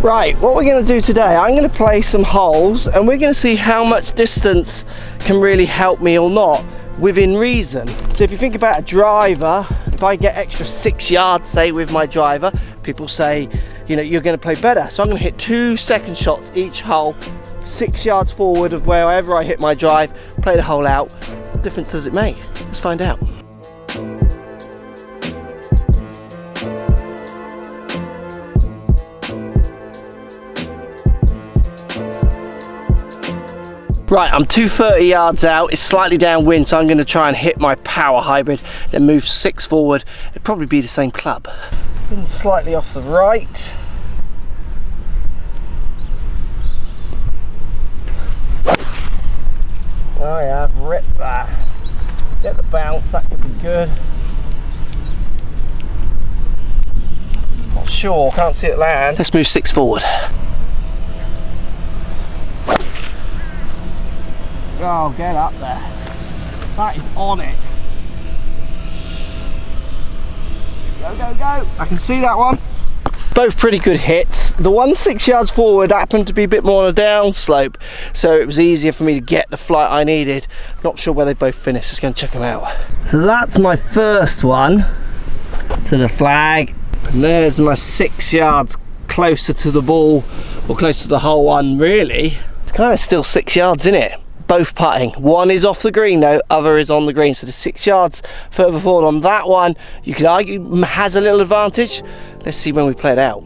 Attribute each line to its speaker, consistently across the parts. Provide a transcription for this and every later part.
Speaker 1: Right, what we're going to do today, I'm going to play some holes and we're going to see how much distance can really help me or not within reason. So if you think about a driver, if I get extra 6 yards, say, with my driver, people say, you know, you're going to play better. So I'm going to hit 2 second shots each hole, 6 yards forward of wherever I hit my drive, play the hole out. What difference does it make? Let's find out. Right, I'm 230 yards out, it's slightly downwind, so I'm going to try and hit my power hybrid, then move 6 forward. It'd probably be the same club. Been slightly off the right. Oh yeah, I've ripped that. Get the bounce, that could be good. Not sure, can't see it land. Let's move 6 forward. Oh, get up there. That is on it. Go, go, go. I can see that one. Both pretty good hits. The one 6 yards forward happened to be a bit more on a down slope, so it was easier for me to get the flight I needed. Not sure where they both finished. Just going to check them out. So that's my first one to the flag. And there's my 6 yards closer to the ball, or closer to the hole one, really. It's kind of still 6 yards, isn't it? Both putting. One is off the green though, other is on the green, so the 6 yards further forward on that one, you could argue has a little advantage. Let's see when we play it out.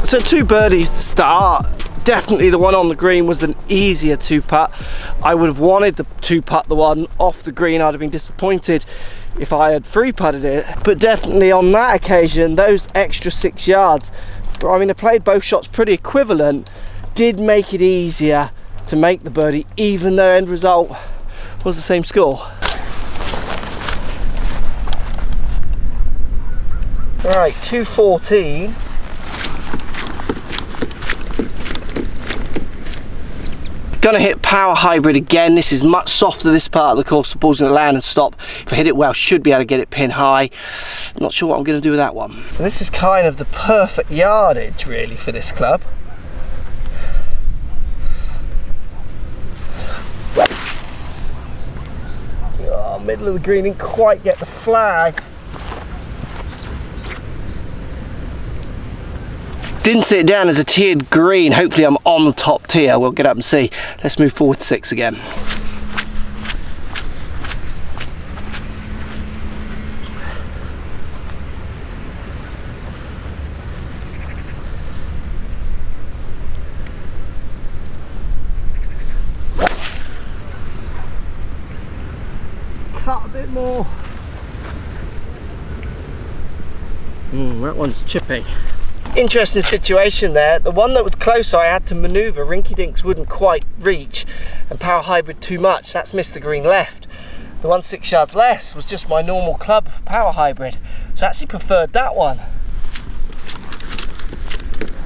Speaker 1: So 2 birdies to start. Definitely the one on the green was an easier 2-putt. I would have wanted the 2-putt, the one off the green. I'd have been disappointed if I had 3-putted it. But definitely on that occasion, those extra 6 yards, I mean, I played both shots pretty equivalent, did make it easier to make the birdie, even though end result was the same score. Right, 214. Gonna hit power hybrid again. This is much softer, this part of the course. The ball's gonna land and stop. If I hit it well, should be able to get it pin high. Not sure what I'm gonna do with that one. So this is kind of the perfect yardage really for this club. Oh, middle of the green, didn't quite get the flag. Didn't sit down as a tiered green. Hopefully I'm on the top tier. We'll get up and see. Let's move forward 6 again. Cut a bit more. That one's chippy. Interesting situation there. The one that was closer I had to manoeuvre. Rinky Dinks wouldn't quite reach, and power hybrid too much. That's Mr. Green left. The one 6 yards less was just my normal club for power hybrid, so I actually preferred that one.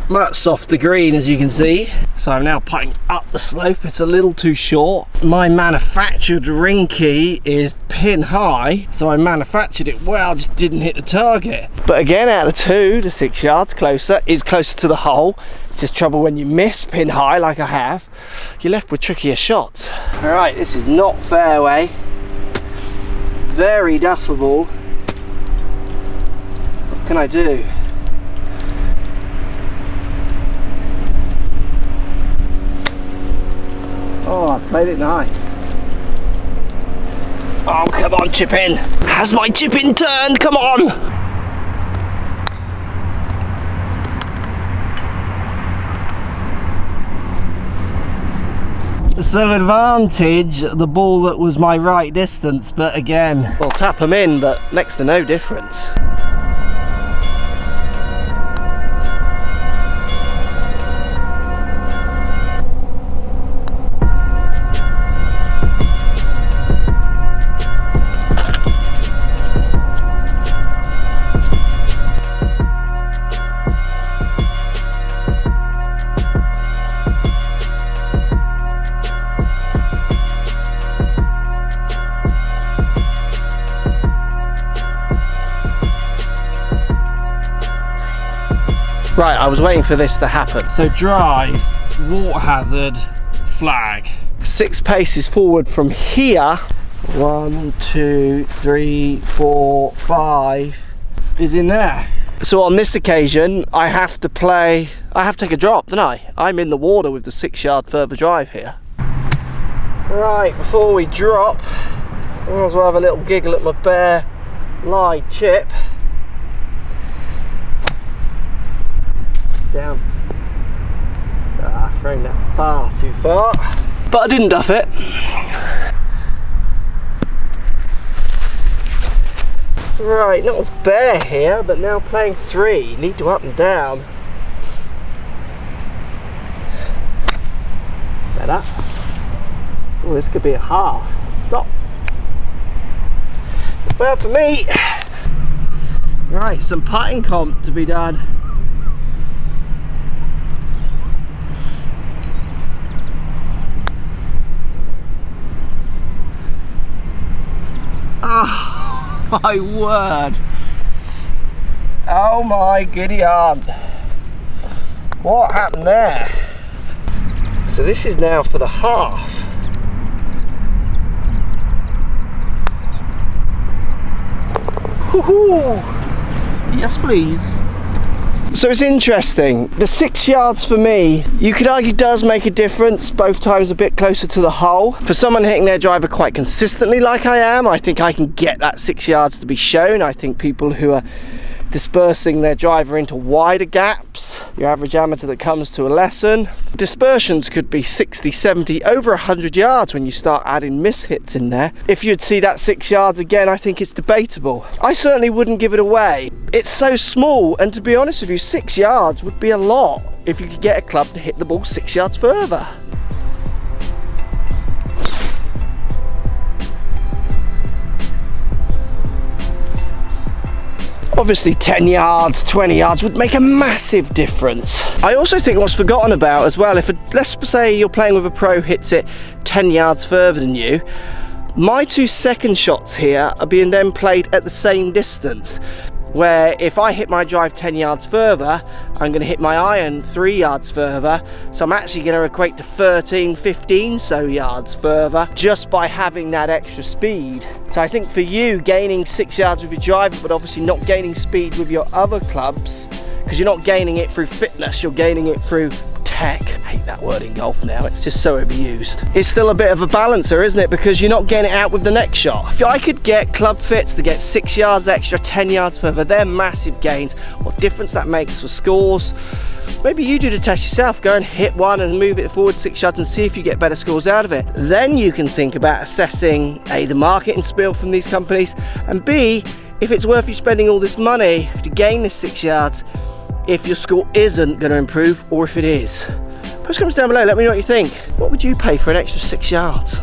Speaker 1: Much softer green, as you can see. So I'm now putting up the slope. It's a little too short. My manufactured Rinky is pin high, so I manufactured it well, just didn't hit the target. But again, out of 2, the 6 yards closer is closer to the hole. It's just trouble when you miss pin high like I have, you're left with trickier shots. All right, this is not fairway. Very duffable. What can I do? Oh, I played it nice. Oh, come on, chip in. Has my chip in turned? Come on. So advantage, the ball that was my right distance, but again, we'll tap them in, but next to no difference. Right, I was waiting for this to happen. So drive, water hazard, flag. 6 paces forward from here. 1, 2, 3, 4, 5 is in there. So on this occasion, I have to take a drop, don't I? I'm in the water with the 6 yard further drive here. Right, before we drop, I might as well have a little giggle at my bare lie chip. Down. Thrown that far too far. But I didn't duff it. Right, not as bare here, but now playing 3. Need to up and down. Better. Oh, this could be a half. Stop. Not bad for me. Right, some putting comp to be done. Oh my word. Oh my giddy aunt. What happened there? So this is now for the half. Woohoo! Yes please. So it's interesting, the 6 yards for me, you could argue does make a difference, both times a bit closer to the hole. For someone hitting their driver quite consistently like I am, I think I can get that 6 yards to be shown. I think people who are dispersing their driver into wider gaps, your average amateur that comes to a lesson, dispersions could be 60, 70, over 100 yards when you start adding miss hits in there. If you'd see that 6 yards again, I think it's debatable. I certainly wouldn't give it away. It's so small, and to be honest with you, 6 yards would be a lot if you could get a club to hit the ball 6 yards further. Obviously 10 yards, 20 yards would make a massive difference. I also think what's forgotten about as well, let's say you're playing with a pro hits it 10 yards further than you, my 2 second shots here are being then played at the same distance. Where if I hit my drive 10 yards further, I'm going to hit my iron 3 yards further, so I'm actually going to equate to 13, 15 so yards further just by having that extra speed. So I think for you, gaining 6 yards with your driver, but obviously not gaining speed with your other clubs, because you're not gaining it through fitness, you're gaining it through tech. I hate that word in golf now, it's just so overused. It's still a bit of a balancer, isn't it? Because you're not getting it out with the next shot. If I could get club fits to get 6 yards extra, 10 yards further, they're massive gains. What difference that makes for scores. Maybe you do the test yourself, go and hit one and move it forward 6 yards and see if you get better scores out of it. Then you can think about assessing A, the marketing spiel from these companies, and B, if it's worth you spending all this money to gain this 6 yards if your score isn't going to improve, or if it is. Post comments down below, let me know what you think. What would you pay for an extra 6 yards?